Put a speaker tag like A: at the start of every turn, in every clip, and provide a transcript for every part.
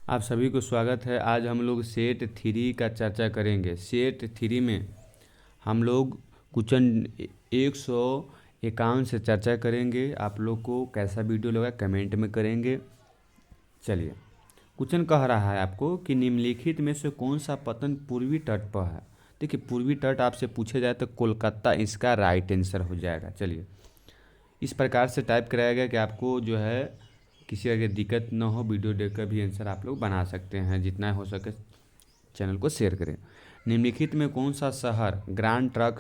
A: आप सभी को स्वागत है। आज हम लोग सेट थ्री का चर्चा करेंगे। सेट थ्री में हम लोग क्वेश्चन 151 से चर्चा करेंगे। आप लोग को कैसा वीडियो लगा कमेंट में करेंगे। चलिए, क्वेश्चन कह रहा है आपको कि निम्नलिखित में से कौन सा पतन पूर्वी तट पर है। देखिए, पूर्वी तट आपसे पूछे जाए तो कोलकाता इसका राइट आंसर हो जाएगा। चलिए, इस प्रकार से टाइप कराया गया कि आपको जो है किसी अगर दिक्कत ना हो, वीडियो देखकर भी आंसर आप लोग बना सकते हैं। जितना हो सके चैनल को शेयर करें। निम्नलिखित में कौन सा शहर ग्रांड ट्रंक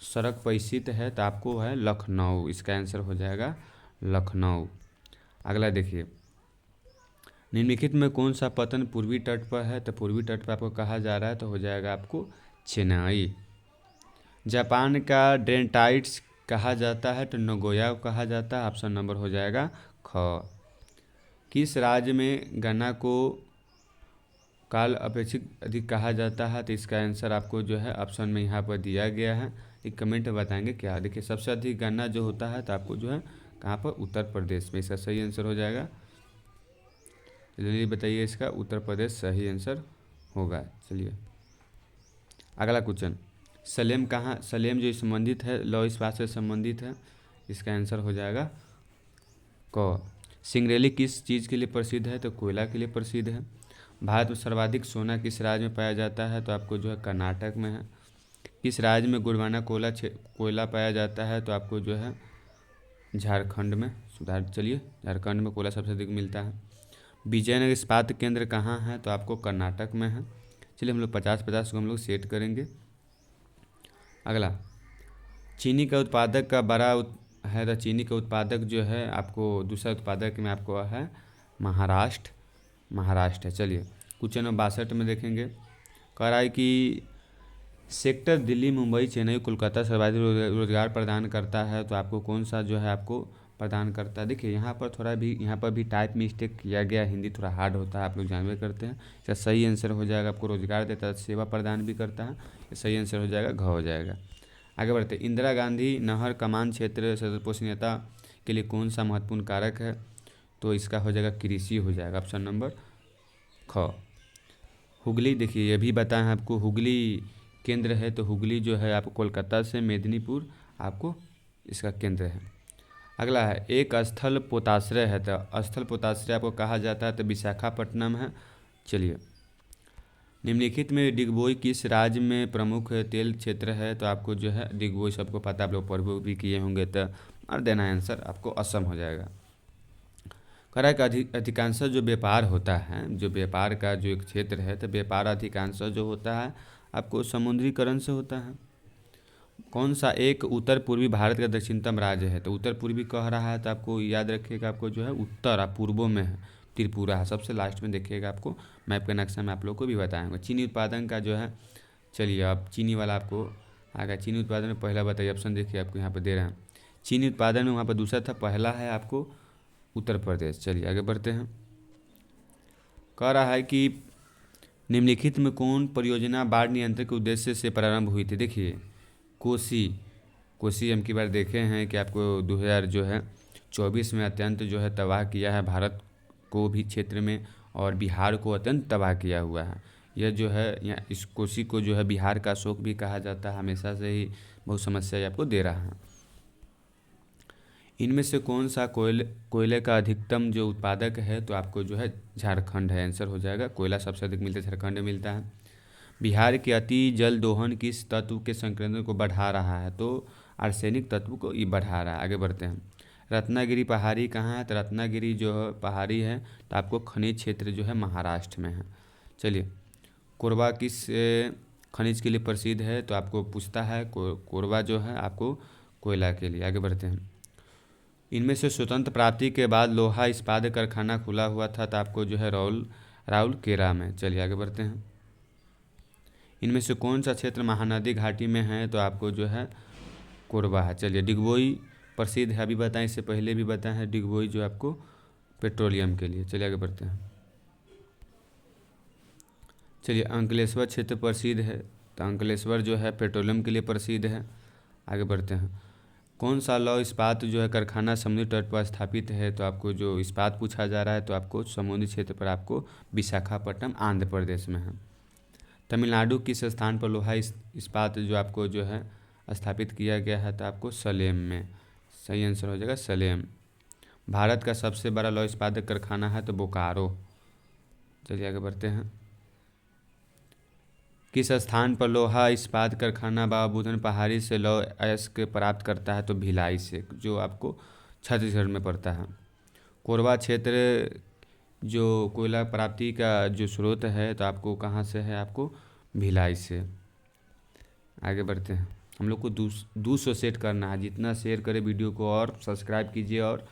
A: सड़क पर स्थित है, तो आपको है लखनऊ। इसका आंसर हो जाएगा लखनऊ। अगला देखिए, निम्नलिखित में कौन सा पतन पूर्वी तट पर है, तो पूर्वी तट पर आपको कहा जा रहा है तो हो जाएगा आपको चेन्नई। जापान का डेंटाइट्स कहा जाता है तो नगोया कहा जाता है। ऑप्शन नंबर हो जाएगा ख। किस राज्य में गन्ना को काल अपेक्षित अधिक कहा जाता है, तो इसका आंसर आपको जो है ऑप्शन में यहाँ पर दिया गया है। एक कमेंट में बताएंगे क्या। देखिए, सबसे अधिक गन्ना जो होता है तो आपको जो है कहाँ पर, उत्तर प्रदेश में। इसका सही आंसर हो जाएगा। जल्दी बताइए, इसका उत्तर प्रदेश सही आंसर होगा। चलिए, अगला क्वेश्चन, सलेम कहाँ, सलेम जो संबंधित है लौह इस्पात से संबंधित है। इसका आंसर हो जाएगा क। सिंगरेली किस चीज़ के लिए प्रसिद्ध है, तो कोयला के लिए प्रसिद्ध है। भारत में सर्वाधिक सोना किस राज्य में पाया जाता है, तो आपको जो है कर्नाटक में है। किस राज्य में गुड़गाना कोयला पाया जाता है, तो आपको जो है झारखंड में। सुधार, चलिए, झारखंड में कोयला सबसे अधिक मिलता है। विजयनगर इस्पात केंद्र कहाँ है, तो आपको कर्नाटक में है। चलिए, हम लोग 50-50 को हम लोग सेट करेंगे। अगला, चीनी का उत्पादक का बड़ा है, तो चीनी का उत्पादक जो है आपको दूसरा उत्पादक में आपको है महाराष्ट्र है। चलिए, क्वेश्चन नंबर 62 में देखेंगे। कह रहा है कि सेक्टर दिल्ली, मुंबई, चेन्नई, कोलकाता सर्वाधिक रोजगार प्रदान करता है, तो आपको कौन सा जो है आपको प्रदान करता है। देखिए, यहाँ पर भी टाइप मिस्टेक किया गया। हिंदी थोड़ा हार्ड होता है, आप लोग जानवे करते हैं। इसका सही आंसर हो जाएगा, आपको रोजगार देता है, सेवा प्रदान भी करता है। सही आंसर हो जाएगा घ हो जाएगा। आगे बढ़ते, इंदिरा गांधी नहर कमान क्षेत्र सदस्यता के लिए कौन सा महत्वपूर्ण कारक है, तो इसका हो जाएगा कृषि हो जाएगा। ऑप्शन नंबर ख। हुगली, देखिए ये भी बताएं आपको, हुगली केंद्र है, तो हुगली जो है आपको कोलकाता से मेदिनीपुर आपको इसका केंद्र है। अगला है, एक स्थल पोताश्रय है, तो स्थल पोताश्रय आपको कहा जाता है तो विशाखापट्टनम है। चलिए, निम्नलिखित में डिगबोई किस राज्य में प्रमुख तेल क्षेत्र है, तो आपको जो है डिगबोई सबको पता, आप लोग पढ़ भी किए होंगे, तो और देना आंसर आपको असम हो जाएगा। कह रहा है कि अधिकांश जो व्यापार होता है, जो व्यापार का जो एक क्षेत्र है, तो व्यापार अधिकांश जो होता है आपको समुद्रीकरण से होता है। कौन सा एक उत्तर पूर्वी भारत का दक्षिणतम राज्य है, तो उत्तर पूर्वी कह रहा है तो आपको याद रखिएगा, आपको जो है उत्तर और पूर्वों में है त्रिपुरा है। सबसे लास्ट में देखिएगा, आपको मैप के नक्शा में आप लोग को भी बताएंगे। चीनी उत्पादन का जो है, चलिए अब चीनी वाला आपको आगे। चीनी उत्पादन में पहला बताइए, ऑप्शन देखिए आपको यहाँ पर दे रहे हैं। चीनी उत्पादन में वहाँ पर दूसरा था, पहला है आपको उत्तर प्रदेश। चलिए आगे बढ़ते हैं। कह रहा है कि निम्नलिखित में कौन परियोजना बाढ़ नियंत्रण के उद्देश्य से प्रारंभ हुई थी। देखिए, कोसी हम की बार देखे हैं कि आपको 2024 में अत्यंत जो है तबाह किया है, भारत को भी क्षेत्र में, और बिहार को अत्यंत तबाह किया हुआ है। यह जो है यहाँ इस कोसी को जो है बिहार का शोक भी कहा जाता है। हमेशा से ही बहुत समस्या आपको दे रहा है। इनमें से कौन सा कोयले का अधिकतम जो उत्पादक है, तो आपको जो है झारखंड है। आंसर हो जाएगा, कोयला सबसे अधिक मिलता है, झारखंड में मिलता है। बिहार के अति जल दोहन किस तत्व के संकेंद्रण को बढ़ा रहा है, तो आर्सेनिक तत्व को ये बढ़ा रहा है। आगे बढ़ते हैं। रत्नागिरी पहाड़ी कहाँ है, तो रत्नागिरी जो पहाड़ी है तो आपको खनिज क्षेत्र जो है महाराष्ट्र में है। चलिए, कोरबा किस खनिज के लिए प्रसिद्ध है, तो आपको पूछता है कोरबा जो है आपको कोयला के लिए। आगे बढ़ते हैं। इनमें से स्वतंत्र प्राप्ति के बाद लोहा इस्पात कारखाना खुला हुआ था, तो आपको जो है राउरकेला में। चलिए आगे बढ़ते हैं। इनमें से कौन सा क्षेत्र महानदी घाटी में है, तो आपको जो है कोरबा है। चलिए, डिगबोई प्रसिद्ध है, अभी बताएं, इससे पहले भी बताएं है डिगबोई जो आपको पेट्रोलियम के लिए। चलिए आगे बढ़ते हैं। चलिए, अंकलेश्वर क्षेत्र प्रसिद्ध है, तो अंकलेश्वर जो है पेट्रोलियम के लिए प्रसिद्ध है। आगे बढ़ते हैं। कौन सा लौह इस्पात जो है कारखाना समुद्री तट पर स्थापित है? तो आपको जो इस्पात पूछा जा रहा है तो आपको समुद्री क्षेत्र पर आपको विशाखापट्टनम आंध्र प्रदेश में है। तमिलनाडु किस स्थान पर लोहा इस्पात जो आपको जो है स्थापित किया गया है? तो आपको सलेम में। सही आंसर हो जाएगा सलेम। भारत का सबसे बड़ा लौह इस्पात कारखाना है तो बोकारो। चलिए आगे बढ़ते हैं। किस स्थान पर लोहा इस्पात कारखाना बाबा बुदन पहाड़ी से लौह अयस्क प्राप्त करता है? तो भिलाई से, जो आपको छत्तीसगढ़ में पड़ता है। कोरबा क्षेत्र जो कोयला प्राप्ति का जो स्रोत है तो आपको कहाँ से है? आपको भिलाई से। आगे बढ़ते हैं। हम लोग को 200 सेट करना है, जितना शेयर करें वीडियो को और सब्सक्राइब कीजिए और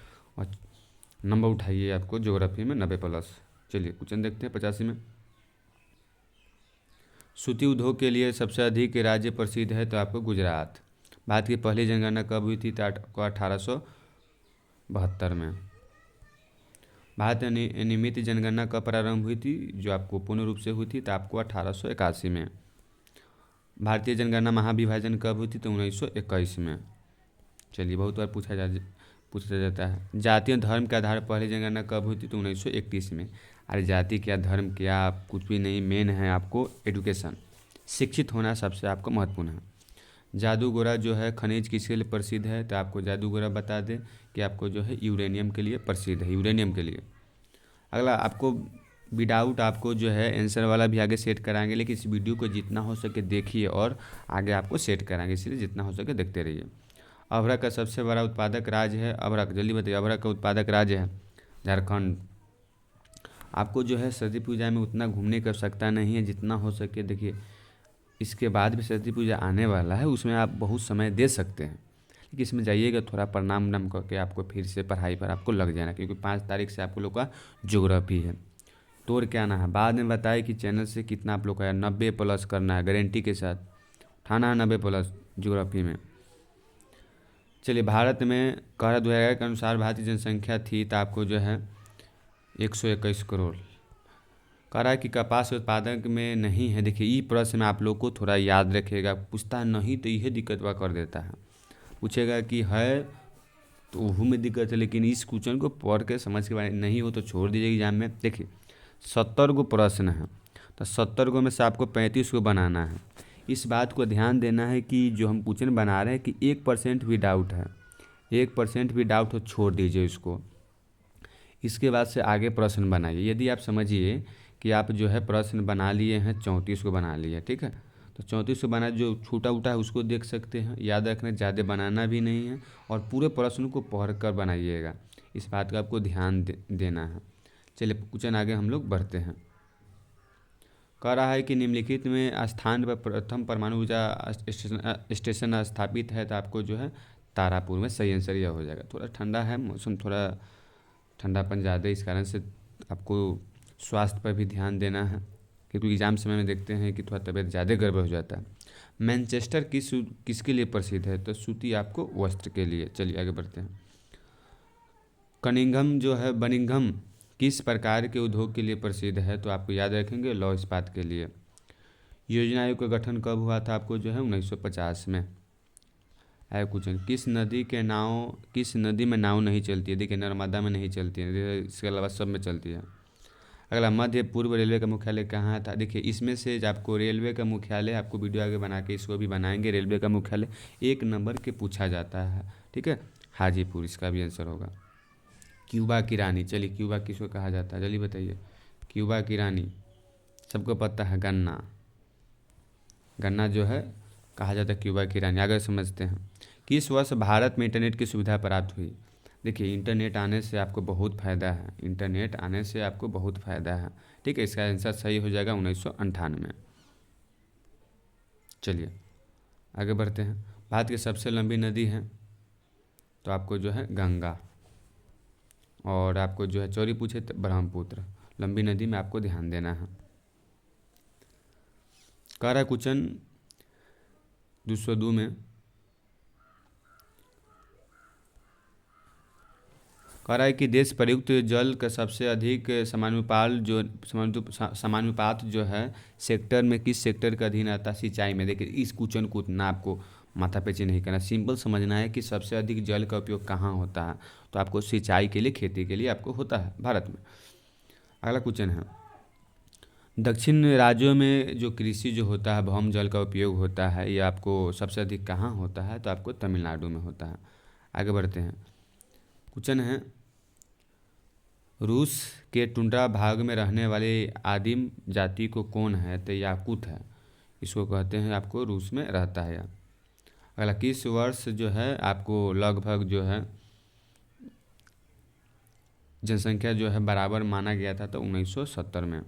A: नंबर उठाइए आपको ज्योग्राफी में 90+। चलिए क्वेश्चन देखते हैं 85 में। सूती उद्योग के लिए सबसे अधिक राज्य प्रसिद्ध है? तो आपको गुजरात। भारत की पहली जनगणना कब हुई थी? तो 1872 में। भारत में नियमित जनगणना कब प्रारंभ हुई थी? जो आपको पूर्ण रूप से हुई थी तो आपको 1881 में। भारतीय जनगणना महाविभाजन कब हुई थी? तो 1921 में। चलिए बहुत बार पूछा जाता है। जाति और धर्म के आधार पर पहली जनगणना कब हुई थी? तो 1931 में। अरे जाति क्या धर्म क्या कुछ भी नहीं, मेन है आपको एजुकेशन, शिक्षित होना सबसे आपको महत्वपूर्ण है। जादूगोरा जो है खनिज किसके लिए प्रसिद्ध है? तो आपको जादूगोरा बता दें कि आपको जो है यूरेनियम के लिए प्रसिद्ध है, यूरेनियम के लिए। अगला आपको विदाउट आपको जो है आंसर वाला भी आगे सेट कराएंगे, लेकिन इस वीडियो को जितना हो सके देखिए और आगे आपको सेट कराएंगे, इसलिए जितना हो सके देखते रहिए। अभ्रक का सबसे बड़ा उत्पादक राज्य है? अभ्रक जल्दी बताइए। अभ्रक का उत्पादक राज्य है झारखंड। आपको जो है सरस्वती पूजा में उतना घूमने की आवश्यकता नहीं है, जितना हो सके देखिए। इसके बाद भी सरस्वती पूजा आने वाला है, उसमें आप बहुत समय दे सकते हैं, लेकिन इसमें जाइएगा थोड़ा प्रणाम उनाम करके आपको फिर से पढ़ाई पर आपको लग जाना, क्योंकि 5 तारीख से आपको लोग का ज्योग्राफी है। तोड़ क्या आना है बाद में बताए कि चैनल से कितना आप लोग का 90+ करना है गारंटी के साथ, उठाना है 90+ ज्योग्राफी में। चलिए भारत में कह 2011 के अनुसार भारत की जनसंख्या थी तो आपको जो है 121 करोड़। कह रहा है कि कपास उत्पादक में नहीं है। देखिए ई प्रश्न में आप लोग को थोड़ा याद रखिएगा, पूछता नहीं तो यह दिक्कत वह कर देता है। पूछेगा कि है तो वह में दिक्कत है, लेकिन इस क्वेश्चन को पढ़ के समझ के बारे नहीं हो तो छोड़ दीजिए एग्जाम में। देखिए 70 गो प्रश्न है तो 70 गो में से आपको 35 को बनाना है। इस बात को ध्यान देना है कि जो हम क्वेश्चन बना रहे हैं कि 1% भी डाउट है, 1% भी डाउट हो छोड़ दीजिए इसको। इसके बाद से आगे प्रश्न बनाइए। यदि आप समझिए कि आप जो है प्रश्न बना लिए हैं 34 को बना लिए, ठीक है, तो 34 को बना, जो छूटा उठा है उसको देख सकते हैं। याद रखना ज़्यादा बनाना भी नहीं है और पूरे प्रश्न को पढ़ कर बनाइएगा, इस बात का आपको ध्यान देना है। चलिए क्वेश्चन आगे हम लोग बढ़ते हैं। कह रहा है कि निम्नलिखित में स्थान पर प्रथम परमाणु ऊर्जा स्टेशन स्थापित है? तो आपको जो है तारापुर में। सही आंसर यह हो जाएगा। थोड़ा ठंडा है मौसम, थोड़ा ठंडापन ज़्यादा है, इस कारण से आपको स्वास्थ्य पर भी ध्यान देना है, क्योंकि एग्जाम समय में देखते हैं कि थोड़ा तबीयत ज़्यादा गड़बड़ हो जाता है। मैनचेस्टर किसके लिए प्रसिद्ध है? तो सूती आपको वस्त्र के लिए। चलिए आगे बढ़ते हैं। बनिंघम किस प्रकार के उद्योग के लिए प्रसिद्ध है? तो आपको याद रखेंगे लौह इस्पात के लिए। योजना आयोग का गठन कब हुआ था? आपको जो है 1950 में। है क्वेश्चन, किस नदी में नाव नहीं चलती है? देखिए नर्मदा में नहीं चलती है, इसके अलावा सब में चलती है। अगला मध्य पूर्व रेलवे का मुख्यालय कहाँ था? देखिए इसमें से आपको रेलवे का मुख्यालय, आपको वीडियो आगे बना के इसको भी बनाएंगे। रेलवे का मुख्यालय 1 नंबर के पूछा जाता है, ठीक है, हाजीपुर इसका भी आंसर होगा। क्यूबा की रानी, चलिए क्यूबा किसको कहा जाता है जल्दी बताइए। क्यूबा की रानी सबको पता है, गन्ना जो है कहा जाता है क्यूबा की रानी। आगे समझते हैं। किस वर्ष भारत में इंटरनेट की सुविधा प्राप्त हुई? देखिए इंटरनेट आने से आपको बहुत फ़ायदा है, इंटरनेट आने से आपको बहुत फ़ायदा है, ठीक है। इसका आंसर सही हो जाएगा 1998। चलिए आगे बढ़ते हैं। भारत की सबसे लंबी नदी है? तो आपको जो है गंगा, और आपको जो है चौरी पूछे तो ब्रह्मपुत्र। लंबी नदी में आपको ध्यान देना है। कह रहा है क्वेश्चन 202 में, कह रहा है कि देश प्रयुक्त जल का सबसे अधिक समानुपात जो है सेक्टर में किस सेक्टर के अधीन आता है? सिंचाई में। देखिए इस क्वेश्चन को उतना आपको माथापेची नहीं करना, सिंपल समझना है कि सबसे अधिक जल का उपयोग कहाँ होता है। तो आपको सिंचाई के लिए, खेती के लिए आपको होता है भारत में। अगला क्वेश्चन है, दक्षिण राज्यों में जो कृषि जो होता है, भौम जल का उपयोग होता है, ये आपको सबसे अधिक कहाँ होता है? तो आपको तमिलनाडु में होता है। आगे बढ़ते हैं। क्वेश्चन है, रूस के टुंड्रा भाग में रहने वाले आदिम जाति को कौन है? तो याकूत है, इसको कहते हैं, आपको रूस में रहता है। अगला, किस वर्ष जो है आपको लगभग जो है जनसंख्या जो है बराबर माना गया था? तो 1970 में।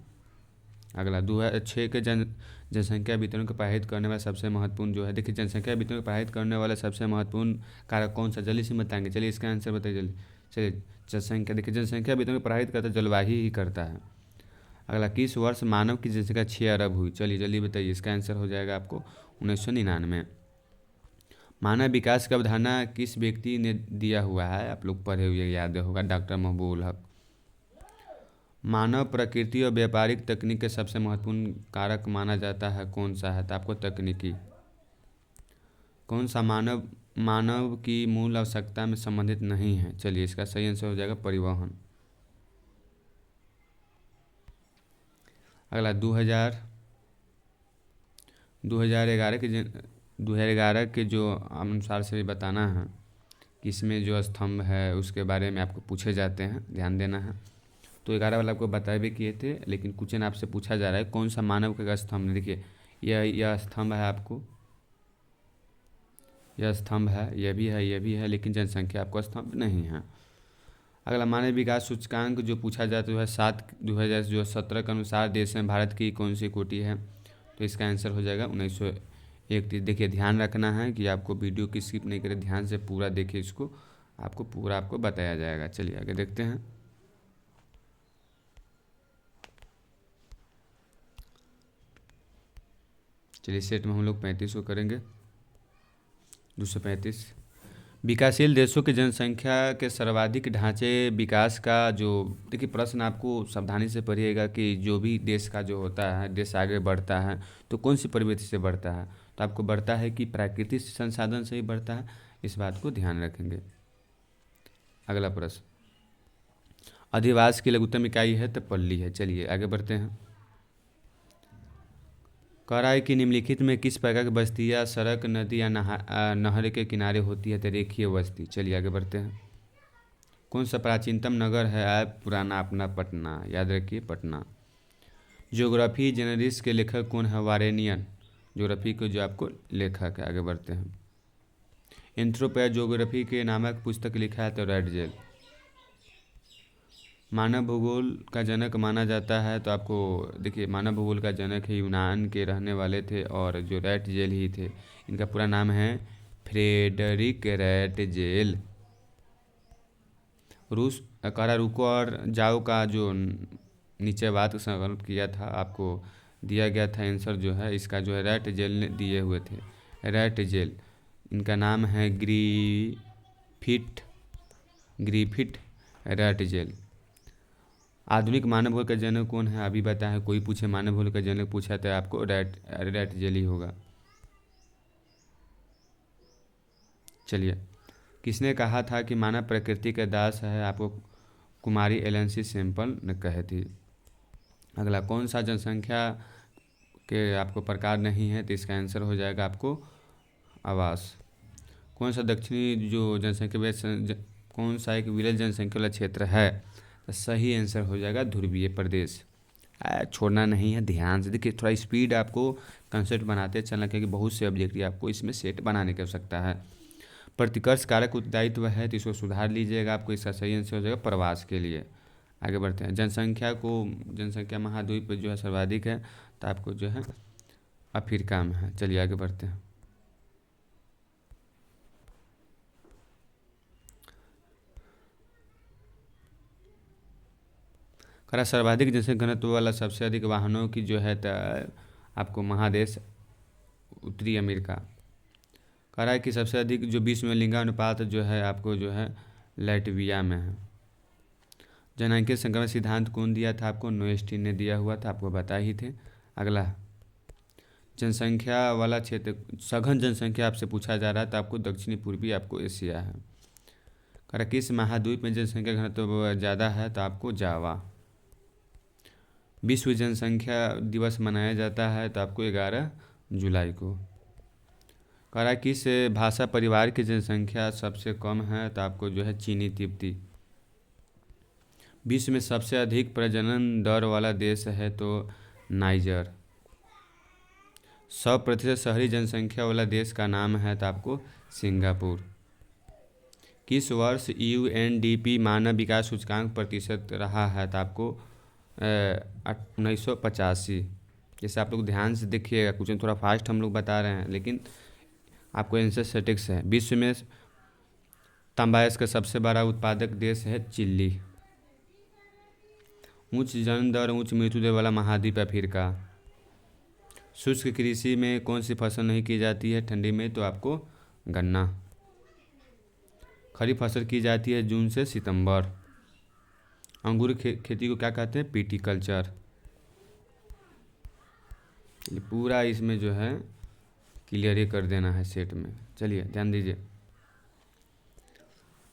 A: अगला, 2006 के जनसंख्या वितरण को प्रभावित करने वाला सबसे महत्वपूर्ण जो है, देखिए जनसंख्या वितरण को प्रभावित करने वाला सबसे महत्वपूर्ण कारक कौन सा? जल्दी से बताएंगे, चलिए इसका आंसर बताइए जल्दी। चलिए, जनसंख्या, देखिए जनसंख्या वितरण को प्रभावित करता है जलवायु ही करता है। अगला, किस वर्ष मानव की जनसंख्या 6 अरब हुई? चलिए जल्दी बताइए, इसका आंसर हो जाएगा आपको 1999। मानव विकास की अवधारणा किस व्यक्ति ने दिया हुआ है? आप लोग पढ़े हुए, याद होगा, डॉक्टर महबूबुल हक। मानव प्रकृति और व्यापारिक तकनीक के सबसे महत्वपूर्ण कारक माना जाता है, कौन सा है? तो आपको तकनीकी। कौन सा मानव की मूल आवश्यकता में संबंधित नहीं है? चलिए इसका सही आंसर हो जाएगा परिवहन। अगला, 2011 के जो अनुसार से बताना है कि इसमें जो स्तंभ है उसके बारे में आपको पूछे जाते हैं, ध्यान देना है। तो 11 वाला आपको बता भी किए थे, लेकिन क्वेश्चन आपसे पूछा जा रहा है कौन सा मानव का स्तंभ। देखिए यह स्तंभ है, आपको यह स्तंभ है, यह भी है, यह भी है, लेकिन जनसंख्या आपको स्तंभ नहीं है। अगला, मानव विकास सूचकांक जो पूछा जाता है 2017 के अनुसार देश में भारत की कौन सी कोटि है? तो इसका आंसर हो जाएगा 1931। देखिए ध्यान रखना है कि आपको वीडियो की स्किप नहीं करें, ध्यान से पूरा देखिए, इसको आपको पूरा आपको बताया जाएगा। चलिए आगे देखते हैं। चलिए सेट में हम लोग 35 को करेंगे, 235। विकासशील देशों की जनसंख्या के सर्वाधिक ढांचे विकास का जो, देखिए प्रश्न आपको सावधानी से पढ़िएगा कि जो भी देश का जो होता है, देश आगे बढ़ता है तो कौन सी प्रवृत्ति से बढ़ता है? तो आपको बढ़ता है कि प्राकृतिक संसाधन से ही बढ़ता है, इस बात को ध्यान रखेंगे। अगला प्रश्न, अधिवास की लघुत्तम इकाई है तो पल्ली है। चलिए आगे बढ़ते हैं। कह रहा है कि निम्नलिखित में किस प्रकार की बस्तियाँ सड़क, नदी या नहर के किनारे होती है? तो रेखीय बस्ती। चलिए आगे बढ़ते हैं। कौन सा प्राचीनतम नगर है? पुराना अपना पटना, याद रखिए पटना। ज्योग्राफी जनरल्स के लेखक कौन है? वारेनियन, ज्योग्राफी के जो आपको लेखक है। आगे बढ़ते हैं। एंथ्रोपोज्योग्राफी के नामक पुस्तक लिखा है तो रैटजेल। मानव भूगोल का जनक माना जाता है, तो आपको देखिए मानव भूगोल का जनक है यूनान के रहने वाले थे और जो रैटजेल ही थे। इनका पूरा नाम है फ्रेडरिक रैटजेल। रूस कारा रुको और जाओ का जो नीचे बात संकल्प किया था, आपको दिया गया था आंसर जो है इसका जो है रैटजेल ने दिए हुए थे। रैटजेल, इनका नाम है ग्रिफिथ रैटजेल। आधुनिक मानव भूगोल का जनक कौन है? अभी बताया, कोई पूछे मानव भूगोल का जनक पूछा तो आपको रैटजेल ही होगा। चलिए, किसने कहा था कि मानव प्रकृति का दास है? आपको कुमारी एलेंसी सैम्पल ने कहे थी। अगला, कौन सा जनसंख्या के आपको प्रकार नहीं है? तो इसका आंसर हो जाएगा आपको आवास। कौन सा दक्षिणी जो जनसंख्या कौन सा एक विरल जनसंख्या वाला क्षेत्र है? तो सही आंसर हो जाएगा ध्रुवीय प्रदेश। छोड़ना नहीं है, ध्यान से देखिए, थोड़ा स्पीड आपको कंसेप्ट बनाते चलना, क्योंकि बहुत से ऑब्जेक्टिव आपको इसमें सेट बनाने की आवश्यकता है। प्रतिकर्ष कारक उत्तरदायित्व है तो इसको सुधार लीजिएगा, आपको इसका सही आंसर हो जाएगा प्रवास के लिए। आगे बढ़ते हैं। जनसंख्या महाद्वीप जो है सर्वाधिक है, तो आपको जो है अफ्रीका में है। चलिए आगे बढ़ते हैं। करा सर्वाधिक जनसंख्या घनत्व वाला सबसे अधिक वाहनों की जो है आपको महादेश उत्तरी अमेरिका। कह रहा है कि सबसे अधिक जो विश्व में लिंगानुपात जो है आपको जो है लैटविया में है। जननांगीय संक्रमण सिद्धांत कौन दिया था? आपको नोएस्टीन ने दिया हुआ था, आपको बता ही थे। अगला, जनसंख्या वाला क्षेत्र, सघन जनसंख्या आपसे पूछा जा रहा है तो आपको दक्षिणी पूर्वी आपको एशिया है। कह रहा किस महाद्वीप में जनसंख्या घनत्व तो ज़्यादा है तो आपको जावा। विश्व जनसंख्या दिवस मनाया जाता है तो आपको 11 जुलाई को। कह रहा है किस भाषा परिवार की जनसंख्या सबसे कम है तो आपको जो है चीनी तिब्बती। विश्व में सबसे अधिक प्रजनन दर वाला देश है तो नाइजर। 100% शहरी जनसंख्या वाला देश का नाम है तो आपको सिंगापुर। किस वर्ष UNDP मानव विकास सूचकांक प्रतिशत रहा है तो आपको 1985। जैसे आप लोग ध्यान से देखिएगा, कुछ थोड़ा फास्ट हम लोग बता रहे हैं लेकिन आपको आंसर स्टैटिक्स है। विश्व में तंबाकू का सबसे बड़ा उत्पादक देश है चिली। उच्च जन्म दर उच्च मृत्यु दर वाला महाद्वीप अफ्रीका। शुष्क कृषि में कौन सी फसल नहीं की जाती है ठंडी में तो आपको गन्ना। खरीफ फसल की जाती है जून से सितंबर। अंगूर खेती को क्या कहते हैं? पिटीकल्चर। पूरा इसमें जो है क्लियर ही कर देना है सेट में। चलिए ध्यान दीजिए।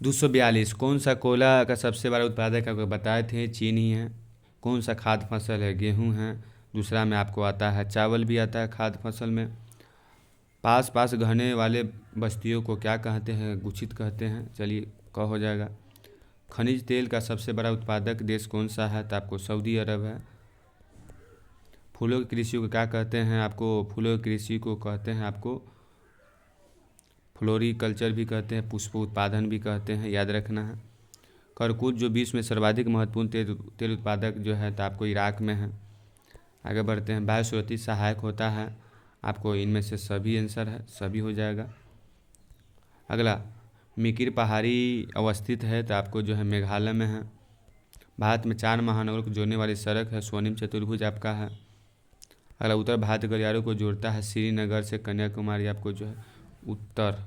A: 242 कौन सा कोयला का सबसे बड़ा उत्पादक आपको बताए थे? चीन ही है। कौन सा खाद्य फसल है? गेहूं है। दूसरा में आपको आता है चावल भी आता है खाद्य फसल में। पास पास घने वाले बस्तियों को क्या कहते हैं? गुच्छित कहते हैं। चलिए क हो जाएगा। खनिज तेल का सबसे बड़ा उत्पादक देश कौन सा है तो आपको सऊदी अरब है। फूलों की कृषि को क्या कहते हैं? आपको फूलों की कृषि को कहते हैं आपको फ्लोरिकल्चर भी कहते हैं, पुष्प उत्पादन भी कहते हैं, याद रखना है। करकूत जो विश्व में सर्वाधिक महत्वपूर्ण तेल उत्पादक जो है तो आपको इराक में है। आगे बढ़ते हैं। वायुस्रोती सहायक होता है, आपको इनमें से सभी आंसर है, सभी हो जाएगा। अगला मिकिर पहाड़ी अवस्थित है तो आपको जो है मेघालय में है। भारत में 4 महानगरों को जोड़ने वाली सड़क है स्वर्णिम चतुर्भुज आपका है। अगला उत्तर भारत गलियारों को जोड़ता है श्रीनगर से कन्याकुमारी, आपको जो है उत्तर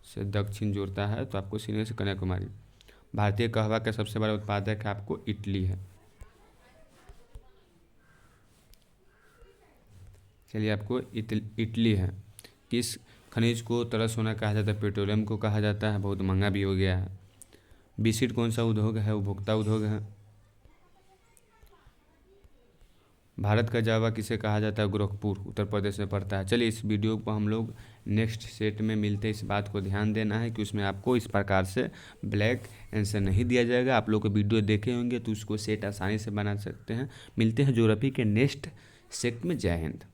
A: से दक्षिण जोड़ता है तो आपको श्रीनगर से कन्याकुमारी। भारतीय कहवा का सबसे बड़ा उत्पादक आपको इटली है। चलिए आपको इटली है। किस खनिज को तरल सोना कहा जाता है? पेट्रोलियम को कहा जाता है, बहुत महंगा भी हो गया है। बीसीड कौन सा उद्योग है? उपभोक्ता उद्योग है। भारत का जावा किसे कहा जाता है? गोरखपुर उत्तर प्रदेश में पड़ता है। चलिए इस वीडियो को हम लोग नेक्स्ट सेट में मिलते हैं। इस बात को ध्यान देना है कि उसमें आपको इस प्रकार से ब्लैक आंसर नहीं दिया जाएगा। आप लोग को वीडियो देखे होंगे तो उसको सेट आसानी से बना सकते हैं। मिलते हैं ज्योग्राफी के नेक्स्ट सेट में। जय हिंद।